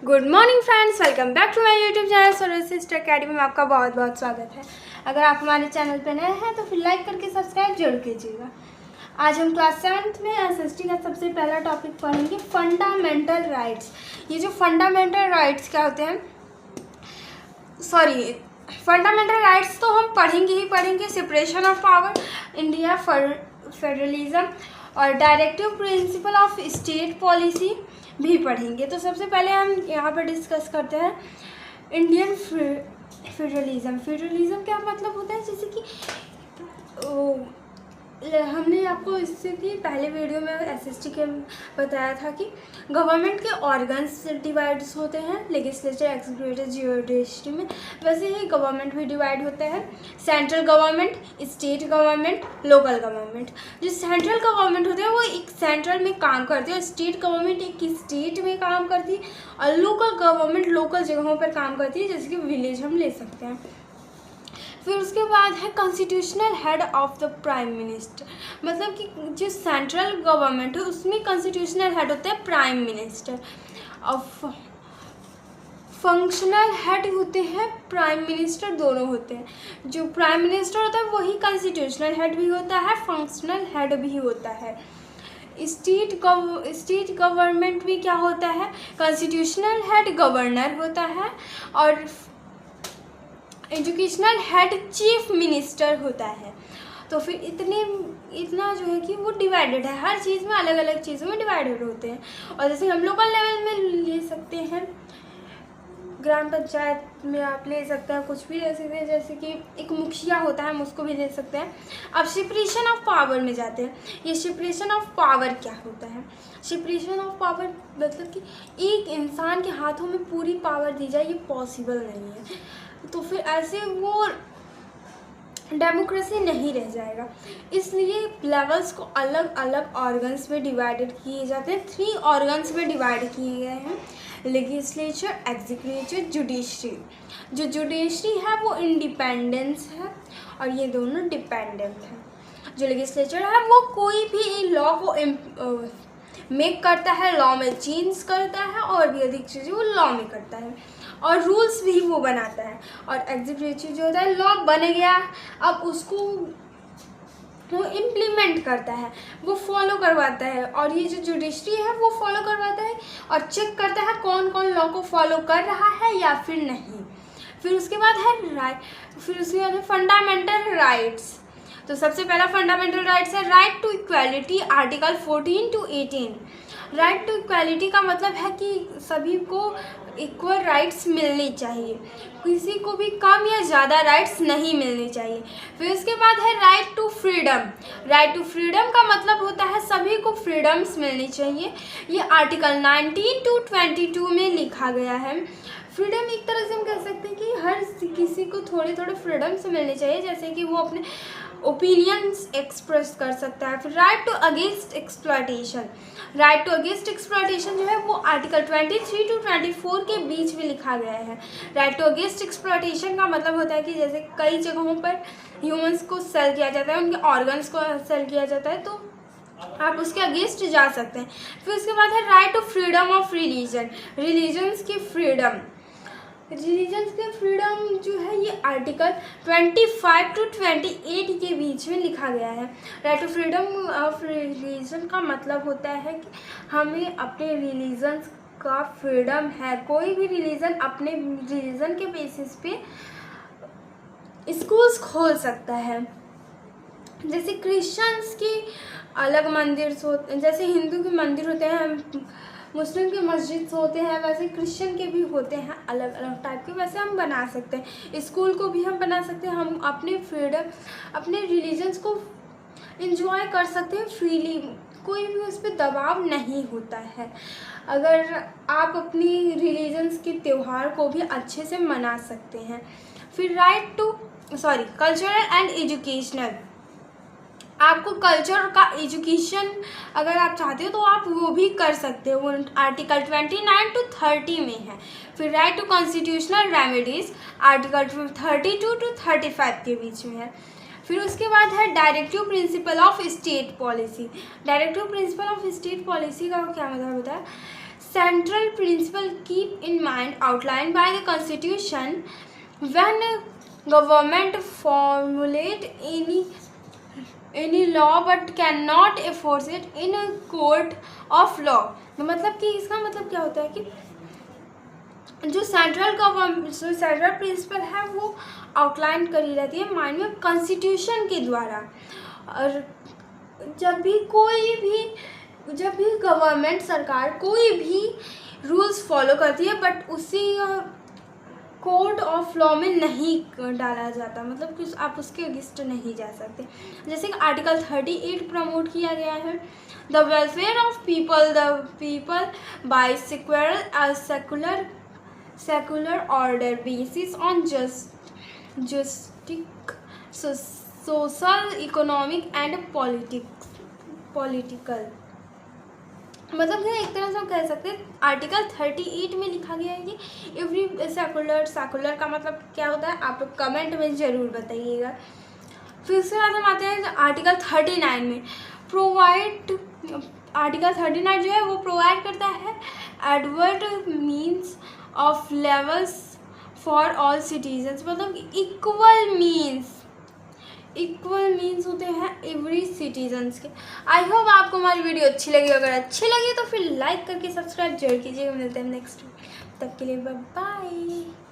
Good morning friends, welcome back to my YouTube channel Solar Academy में आपका बहुत बहुत स्वागत है। अगर आप हमारे चैनल पर नए हैं तो फिर लाइक करके सब्सक्राइब जरूर कीजिएगा। आज हम क्लास 7th में एसएसटी का सबसे पहला टॉपिक पढ़ेंगे, फंडामेंटल राइट्स। ये जो फंडामेंटल राइट्स क्या होते हैं, फंडामेंटल राइट्स तो हम पढ़ेंगे ही पढ़ेंगे। Separation of power, India federalism और directive principle of state policy भी पढ़ेंगे। तो सबसे पहले हम यहाँ पर डिस्कस करते हैं इंडियन फेडरलिज्म। फेडरलिज्म क्या मतलब होता है, जैसे कि हमने आपको इससे भी पहले वीडियो में एसएसटी के बताया था कि गवर्नमेंट के ऑर्गन्स डिवाइड्स होते हैं, लेजिस्लेचर, एग्जीक्यूटिव, जुडिशरी में। वैसे ही गवर्नमेंट भी डिवाइड होता है, central government, state government, local government. जो सेंट्रल गवर्नमेंट होते हैं वो एक सेंट्रल में काम करते हैं, और स्टेट गवर्नमेंट एक स्टेट में काम करती है, और लोकल गवर्नमेंट लोकल जगहों पर काम करती है, जैसे कि विलेज हम ले सकते हैं। फिर उसके बाद है constitutional head of the prime minister, मतलब कि जो सेंट्रल गवर्नमेंट है उसमें कॉन्स्टिट्यूशनल हेड होता है प्राइम मिनिस्टर, और फंक्शनल हेड होते हैं प्राइम मिनिस्टर, दोनों होते हैं। जो प्राइम मिनिस्टर होता है वही कॉन्स्टिट्यूशनल हेड भी होता है, फंक्शनल हेड भी होता है। स्टेट गवर्नमेंट में क्या होता है, कॉन्स्टिट्यूशनल हेड गवर्नर होता है, और एजुकेशनल हेड चीफ मिनिस्टर होता है। तो फिर इतना जो है कि वो डिवाइडेड है, हर चीज़ में अलग अलग चीज़ों में डिवाइडेड होते हैं। और जैसे हम लोकल लेवल में ले सकते हैं, ग्राम पंचायत में आप ले सकते हैं, कुछ भी ले सकते हैं, जैसे कि एक मुखिया होता है, हम उसको भी ले सकते हैं। अब सेपरेशन ऑफ पावर में जाते हैं। ये सेपरेशन ऑफ पावर क्या होता है, सेपरेशन ऑफ पावर मतलब कि एक इंसान के हाथों में पूरी पावर दी जाए, ये पॉसिबल नहीं है। तो फिर ऐसे वो डेमोक्रेसी नहीं रह जाएगा, इसलिए लेवल्स को अलग अलग ऑर्गन्स में डिवाइडेड किए जाते हैं। 3 ऑर्गन्स में डिवाइड किए गए हैं, लेजिस्लेचर, एग्जीक्यूटिव, जुडिशरी। जो जुडिशरी है वो इंडिपेंडेंस है, और ये दोनों डिपेंडेंट हैं। जो लेजिस्लेचर है वो कोई भी लॉ को मेक करता है, लॉ में चेंज करता है, और भी अधिक चीज़ें वो लॉ में करता है, और रूल्स भी वो बनाता है। और एग्जीक्यूटिव जो होता है, लॉ बन गया, अब उसको वो इम्प्लीमेंट करता है, वो फॉलो करवाता है। और ये जो जुडिशरी है वो फॉलो करवाता है और चेक करता है कौन कौन लॉ को फॉलो कर रहा है या फिर नहीं। फिर उसके बाद है फंडामेंटल राइट्स। तो सबसे पहला फंडामेंटल राइट्स है right to equality, article 14 to 18। Right to equality का मतलब है कि सभी को इक्वल राइट्स मिलनी चाहिए, किसी को भी कम या ज़्यादा राइट्स नहीं मिलनी चाहिए। फिर उसके बाद है right to freedom. Right to freedom का मतलब होता है सभी को फ्रीडम्स मिलनी चाहिए, ये आर्टिकल 19 to 22 में लिखा गया है। फ्रीडम एक तरह से हम कह सकते हैं कि हर किसी को थोड़े थोड़े फ्रीडम्स मिलने चाहिए, जैसे कि वो अपने ओपिनियंस एक्सप्रेस कर सकता है। फिर right to against exploitation. Right to against exploitation जो है वो आर्टिकल 23 to 24 के बीच में लिखा गया है। राइट टू अगेंस्ट एक्सप्लॉयटेशन का मतलब होता है कि जैसे कई जगहों पर ह्यूमंस को सेल किया जाता है, उनके ऑर्गन्स को सेल किया जाता है, तो आप उसके अगेंस्ट जा सकते हैं। फिर उसके बाद है right to freedom of religion. Religions की फ्रीडम, रिलीजन्स के फ्रीडम जो है ये आर्टिकल 25 to 28 के बीच में लिखा गया है। Right to freedom of religion का मतलब होता है कि हमें अपने रिलीजन्स का फ्रीडम है, कोई भी रिलीजन अपने रिलीजन के बेसिस पे स्कूल्स खोल सकता है। जैसे क्रिश्चियंस की अलग मंदिर होते, जैसे हिंदू के मंदिर होते हैं, मुस्लिम के मस्जिद होते हैं, वैसे क्रिश्चियन के भी होते हैं अलग अलग टाइप के। वैसे हम बना सकते हैं, स्कूल को भी हम बना सकते हैं, हम अपने फ्रीडम, अपने रिलीजन्स को एंजॉय कर सकते हैं फ्रीली, कोई भी उस पर दबाव नहीं होता है। अगर आप अपनी रिलीजन्स के त्यौहार को भी अच्छे से मना सकते हैं। फिर right to cultural and educational. आपको कल्चर का एजुकेशन अगर आप चाहते हो तो आप वो भी कर सकते हो, वो आर्टिकल 29 to 30 में है। फिर right to constitutional remedies, article 32 to 35 के बीच में है। फिर उसके बाद है directive principle of state policy. Directive principle of state policy का क्या मतलब होता है, central principle keep in mind outlined by the Constitution when government formulate any law but cannot enforce it in a court of law। मतलब कि इसका मतलब क्या होता है कि जो सेंट्रल प्रिंसिपल है वो आउटलाइन करी रहती है माइंड में कॉन्स्टिट्यूशन के द्वारा। और जब भी गवर्नमेंट सरकार कोई भी रूल्स फॉलो करती है बट उसी कोड ऑफ लॉ में नहीं डाला जाता, मतलब कि आप उसके अगेंस्ट नहीं जा सकते। जैसे कि आर्टिकल 38 प्रमोट किया गया है, the welfare of people by secular order basis on justice social economic and political. मतलब कि एक तरह से हम कह सकते हैं आर्टिकल 38 में लिखा गया है कि एवरी सेकुलर का मतलब क्या होता है, आप लोग कमेंट में ज़रूर बताइएगा। फिर उसके बाद हम आते हैं आर्टिकल 39 में। आर्टिकल 39 जो है वो प्रोवाइड करता है Edward means of levels for all citizens. मतलब इक्वल मीन्स होते हैं एवरी सिटीजन्स के। आई होप आपको हमारी वीडियो अच्छी लगी। अगर अच्छी लगी तो फिर लाइक करके सब्सक्राइब जरूर कीजिएगा। मिलते हैं नेक्स्ट, तब के लिए बाय बाय।